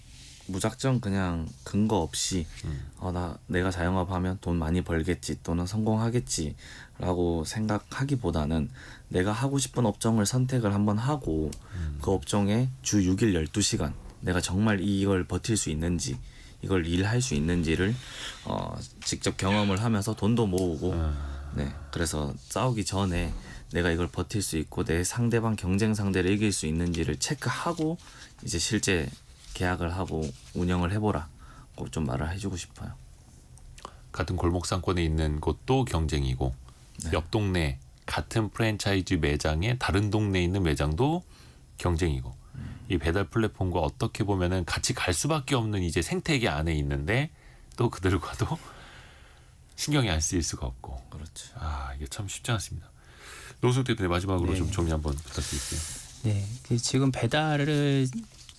무작정 그냥 근거 없이 내가 자영업하면 돈 많이 벌겠지 또는 성공하겠지라고 생각하기보다는 내가 하고 싶은 업종을 선택을 한번 하고 그 업종에 주 6일 12시간 내가 정말 이걸 버틸 수 있는지 이걸 일할 수 있는지를 직접 경험을 하면서 돈도 모으고 네, 그래서 싸우기 전에 내가 이걸 버틸 수 있고 내 상대방 경쟁 상대를 이길 수 있는지를 체크하고 이제 실제 계약을 하고 운영을 해보라고 좀 말을 해주고 싶어요. 같은 골목 상권에 있는 곳도 경쟁이고 네. 옆 동네 같은 프랜차이즈 매장에 다른 동네에 있는 매장도 경쟁이고 이 배달 플랫폼과 어떻게 보면은 같이 갈 수밖에 없는 이제 생태계 안에 있는데 또 그들과도 신경이 안 쓰일 수가 없고 그렇죠. 이게 참 쉽지 않습니다. 노승 대표님 마지막으로 네. 좀 정리 한번 부탁드릴게요. 네, 지금 배달을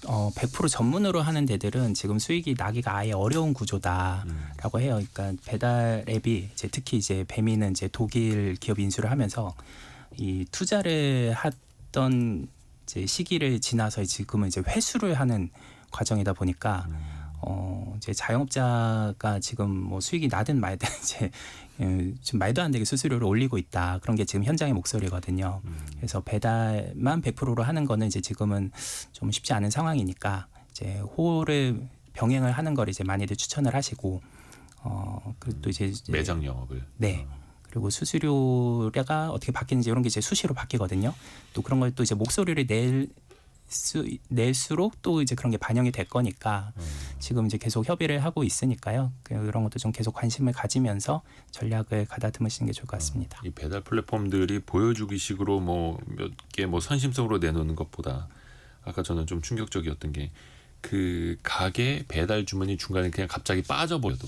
100% 전문으로 하는 데들은 지금 수익이 나기가 아예 어려운 구조다라고 해요. 그러니까 배달 앱이 특히 이제 배미는 이제 독일 기업 인수를 하면서 이 투자를 했던 이제 시기를 지나서 지금은 이제 회수를 하는 과정이다 보니까 이제 자영업자가 지금 뭐 수익이 나든 말든 이제 좀 말도 안 되게 수수료를 올리고 있다. 그런 게 지금 현장의 목소리거든요. 그래서 배달만 100%로 하는 거는 이제 지금은 좀 쉽지 않은 상황이니까 이제 호를 병행을 하는 걸 이제 많이들 추천을 하시고 그리고 또 이제 매장 영업을. 네. 그리고 수수료가 어떻게 바뀌는지 이런 게 이제 수시로 바뀌거든요. 또 그런 걸 또 이제 목소리를 낼수록 또 이제 그런 게 반영이 될 거니까 지금 이제 계속 협의를 하고 있으니까요. 그런 것도 좀 계속 관심을 가지면서 전략을 가다듬으시는 게 좋을 것 같습니다. 이 배달 플랫폼들이 보여주기식으로 뭐 몇 개 뭐 선심성으로 내놓는 것보다 아까 저는 좀 충격적이었던 게 그 가게 배달 주문이 중간에 그냥 갑자기 빠져버려도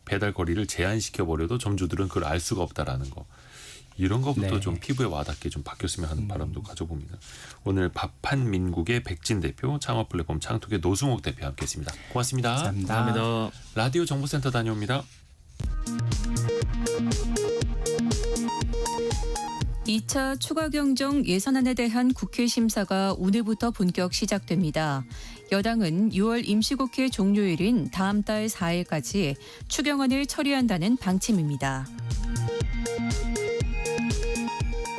배달 거리를 제한시켜 버려도 점주들은 그걸 알 수가 없다라는 거. 이런 것부터 네. 좀 피부에 와닿게 좀 바뀌었으면 하는 바람도 가져봅니다. 오늘 밥한 민국의 백진 대표, 창업 플랫폼 창톡의 노승옥 대표 함께했습니다. 고맙습니다. 감사합니다. 감사합니다. 라디오 정보센터 다녀옵니다. 2차 추가 경정 예산안에 대한 국회 심사가 오늘부터 본격 시작됩니다. 여당은 6월 임시국회 종료일인 다음 달 4일까지 추경안을 처리한다는 방침입니다.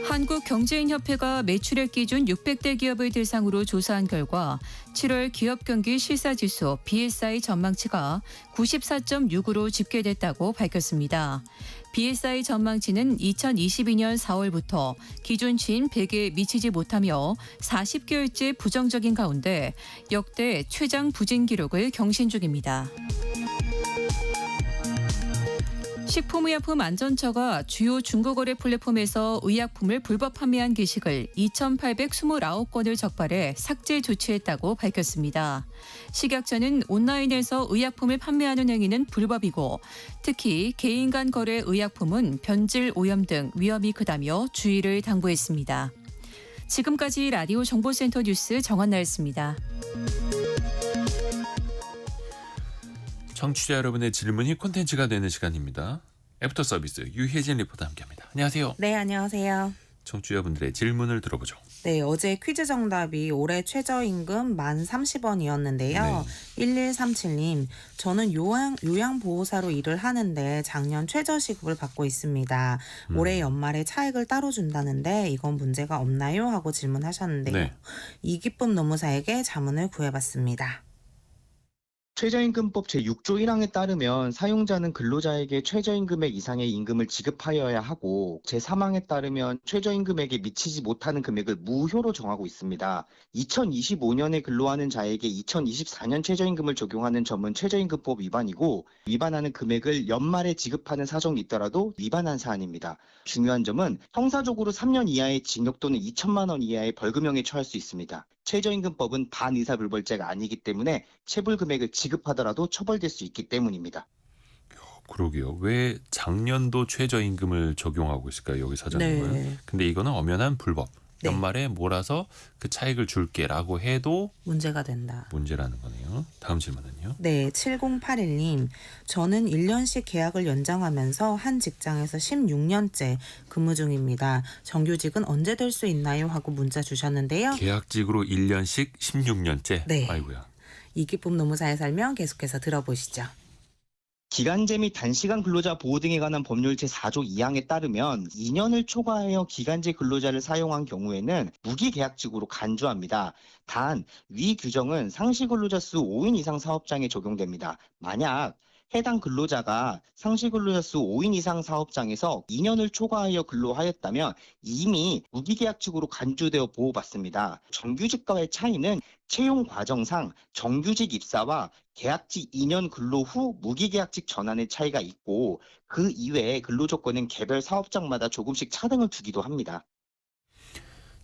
한국경제인협회가 매출액 기준 600대 기업을 대상으로 조사한 결과 7월 기업경기 실사지수 BSI 전망치가 94.6으로 집계됐다고 밝혔습니다. BSI 전망치는 2022년 4월부터 기준치인 100에 미치지 못하며 40개월째 부정적인 가운데 역대 최장 부진 기록을 경신 중입니다. 식품의약품안전처가 주요 중고거래 플랫폼에서 의약품을 불법 판매한 게시글 2,829건을 적발해 삭제 조치했다고 밝혔습니다. 식약처는 온라인에서 의약품을 판매하는 행위는 불법이고 특히 개인 간 거래 의약품은 변질, 오염 등 위험이 크다며 주의를 당부했습니다. 지금까지 라디오 정보센터 뉴스 정한나였습니다. 청취자 여러분의 질문이 콘텐츠가 되는 시간입니다. 애프터 서비스 유혜진 리포터 함께합니다. 안녕하세요. 네, 안녕하세요. 청취자분들의 질문을 들어보죠. 네, 어제 퀴즈 정답이 올해 최저임금 1030원이었는데요. 1137님, 저는 요양보호사로 일을 하는데 작년 최저시급을 받고 있습니다. 올해 연말에 차액을 따로 준다는데 이건 문제가 없나요? 하고 질문하셨는데요. 네. 이기쁨 노무사에게 자문을 구해봤습니다. 최저임금법 제6조 1항에 따르면 사용자는 근로자에게 최저임금액 이상의 임금을 지급하여야 하고 제3항에 따르면 최저임금액에 미치지 못하는 금액을 무효로 정하고 있습니다. 2025년에 근로하는 자에게 2024년 최저임금을 적용하는 점은 최저임금법 위반이고 위반하는 금액을 연말에 지급하는 사정이 있더라도 위반한 사안입니다. 중요한 점은 형사적으로 3년 이하의 징역 또는 2천만 원 이하의 벌금형에 처할 수 있습니다. 최저임금법은 반의사불벌죄가 아니기 때문에 체불 금액을 지급하더라도 처벌될 수 있기 때문입니다. 그러게요. 왜 작년도 최저임금을 적용하고 있을까요? 여기 사장님은. 네. 근데 이거는 엄연한 불법. 네. 연말에 몰아서 그 차익을 줄게라고 해도 문제가 된다. 문제라는 거네요. 다음 질문은요. 네, 7081님. 저는 1년씩 계약을 연장하면서 한 직장에서 16년째 근무 중입니다. 정규직은 언제 될 수 있나요? 하고 문자 주셨는데요. 계약직으로 1년씩 16년째. 네. 아이고야. 이기쁨 노무사에 살면 계속해서 들어보시죠. 기간제 및 단시간 근로자 보호 등에 관한 법률 제4조 2항에 따르면 2년을 초과하여 기간제 근로자를 사용한 경우에는 무기계약직으로 간주합니다. 단, 위 규정은 상시 근로자 수 5인 이상 사업장에 적용됩니다. 만약 해당 근로자가 상시 근로자 수 5인 이상 사업장에서 2년을 초과하여 근로하였다면 이미 무기계약직으로 간주되어 보호받습니다. 정규직과의 차이는 채용 과정상 정규직 입사와 계약직 2년 근로 후 무기계약직 전환의 차이가 있고 그 이외에 근로조건은 개별 사업장마다 조금씩 차등을 두기도 합니다.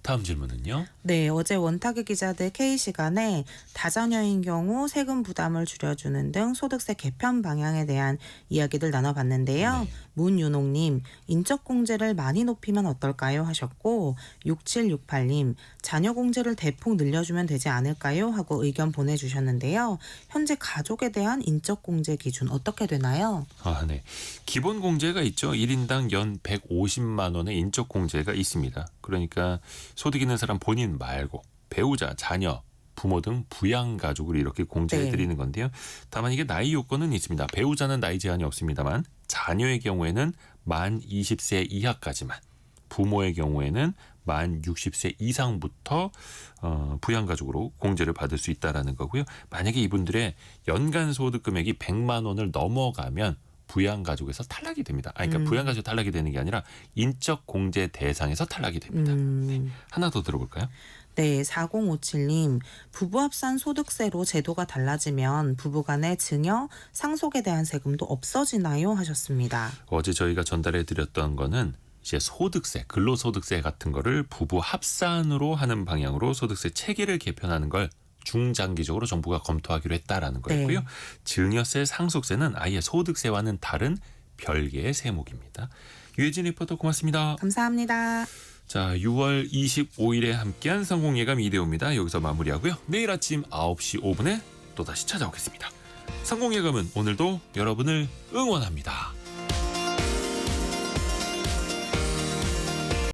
다음 질문은요. 네, 어제 원탁의 기자들 K시간에 다자녀인 경우 세금 부담을 줄여주는 등 소득세 개편 방향에 대한 이야기들 나눠봤는데요. 네. 문윤옥님, 인적공제를 많이 높이면 어떨까요? 하셨고 6768님, 자녀공제를 대폭 늘려주면 되지 않을까요? 하고 의견 보내주셨는데요. 현재 가족에 대한 인적공제 기준 어떻게 되나요? 아, 네. 기본 공제가 있죠. 1인당 연 150만 원의 인적 공제가 있습니다. 그러니까 소득 있는 사람 본인 말고 배우자, 자녀, 부모 등 부양 가족을 이렇게 공제해 드리는 건데요. 다만 이게 나이 요건은 있습니다. 배우자는 나이 제한이 없습니다만 자녀의 경우에는 만 20세 이하까지만, 부모의 경우에는 만 60세 이상부터 부양 가족으로 공제를 받을 수 있다라는 거고요. 만약에 이분들의 연간 소득 금액이 100만 원을 넘어가면 부양가족에서 탈락이 됩니다. 그러니까 부양가족 탈락이 되는 게 아니라 인적 공제 대상에서 탈락이 됩니다. 네. 하나 더 들어볼까요? 네, 4057님, 부부 합산 소득세로 제도가 달라지면 부부간의 증여, 상속에 대한 세금도 없어지나요? 하셨습니다. 어제 저희가 전달해 드렸던 거는 이제 소득세, 근로소득세 같은 거를 부부 합산으로 하는 방향으로 소득세 체계를 개편하는 걸 중장기적으로 정부가 검토하기로 했다라는 거였고요. 네. 증여세, 상속세는 아예 소득세와는 다른 별개의 세목입니다. 유혜진 리포터 고맙습니다. 감사합니다. 자, 6월 25일에 함께한 성공예감 이대호입니다. 여기서 마무리하고요. 내일 아침 9시 5분에 또다시 찾아오겠습니다. 성공예감은 오늘도 여러분을 응원합니다.